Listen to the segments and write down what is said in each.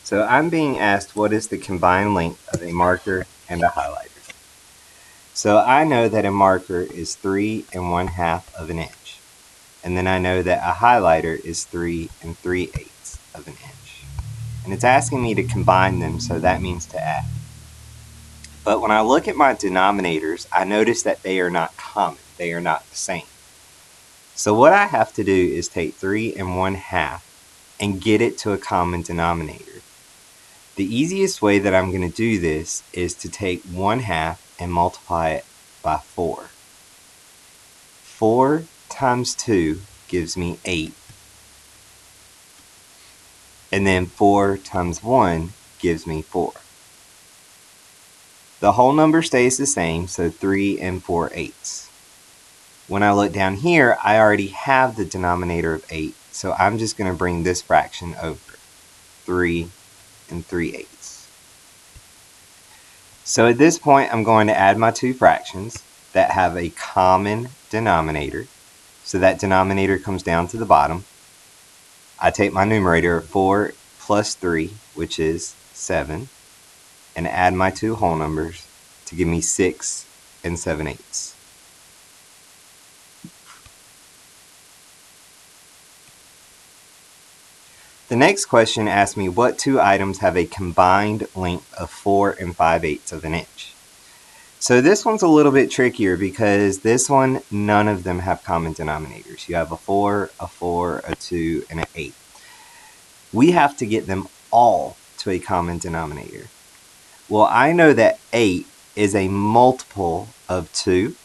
So I'm being asked what is the combined length of a marker and a highlighter. So I know that a marker is 3 1/2 of an inch. And then I know that a highlighter is 3 3/8 of an inch. And it's asking me to combine them, so that means to add. But when I look at my denominators, I notice that they are not common. They are not the same. So what I have to do is take 3 1/2 and get it to a common denominator. The easiest way that I'm going to do this is to take 1/2 and multiply it by 4. 4 times 2 gives me 8. And then 4 times 1 gives me 4. The whole number stays the same, so 3 4/8. When I look down here, I already have the denominator of 8, so I'm just going to bring this fraction over, 3 3/8. So at this point, I'm going to add my two fractions that have a common denominator. So that denominator comes down to the bottom. I take my numerator of 4 plus 3, which is 7, and add my two whole numbers to give me 6 7/8. The next question asks me what two items have a combined length of 4 5/8 of an inch. So this one's a little bit trickier because this one, none of them have common denominators. You have a 4, a 2, and an 8. We have to get them all to a common denominator. Well, I know that 8 is a multiple of 2,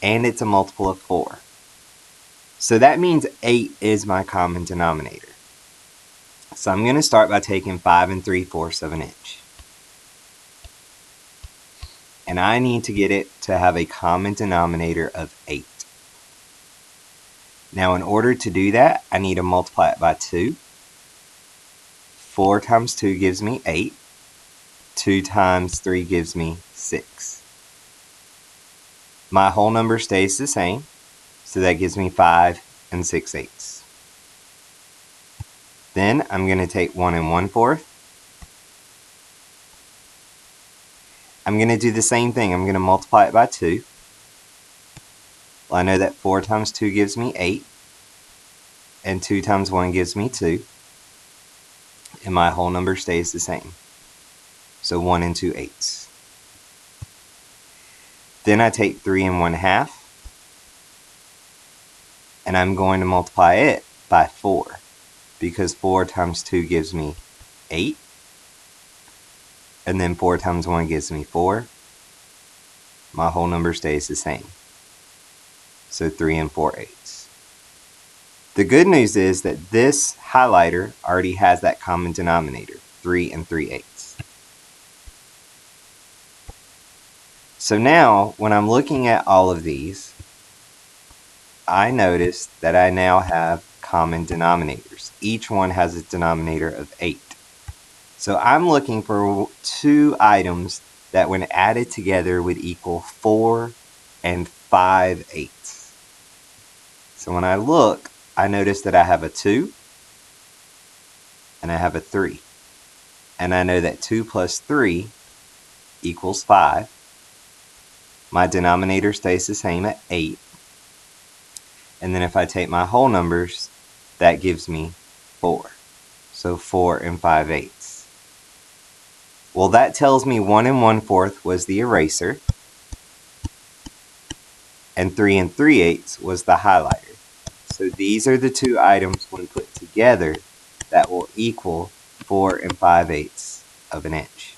and it's a multiple of 4. So that means 8 is my common denominator. So I'm going to start by taking 5 3/4 of an inch. And I need to get it to have a common denominator of 8. Now in order to do that, I need to multiply it by 2. 4 times 2 gives me 8. 2 times 3 gives me 6. My whole number stays the same, so that gives me 5 6/8. Then I'm going to take 1 1/4. I'm going to do the same thing. I'm going to multiply it by 2. Well, I know that 4 times 2 gives me 8, and 2 times 1 gives me 2, and my whole number stays the same. So 1 2/8. Then I take 3 1/2, and I'm going to multiply it by 4, because 4 times 2 gives me 8, and then 4 times 1 gives me 4. My whole number stays the same. So 3 4/8. The good news is that this highlighter already has that common denominator, 3 3/8. So now, when I'm looking at all of these, I notice that I now have common denominators. Each one has a denominator of 8. So I'm looking for two items that when added together would equal 4 5/8. So when I look, I notice that I have a 2 and I have a 3. And I know that 2 plus 3 equals 5. My denominator stays the same at 8. And then if I take my whole numbers, that gives me 4. So 4 5/8. Well, that tells me 1 1/4 was the eraser, and 3 3/8 was the highlighter. So these are the two items when put together that will equal 4 5/8 of an inch.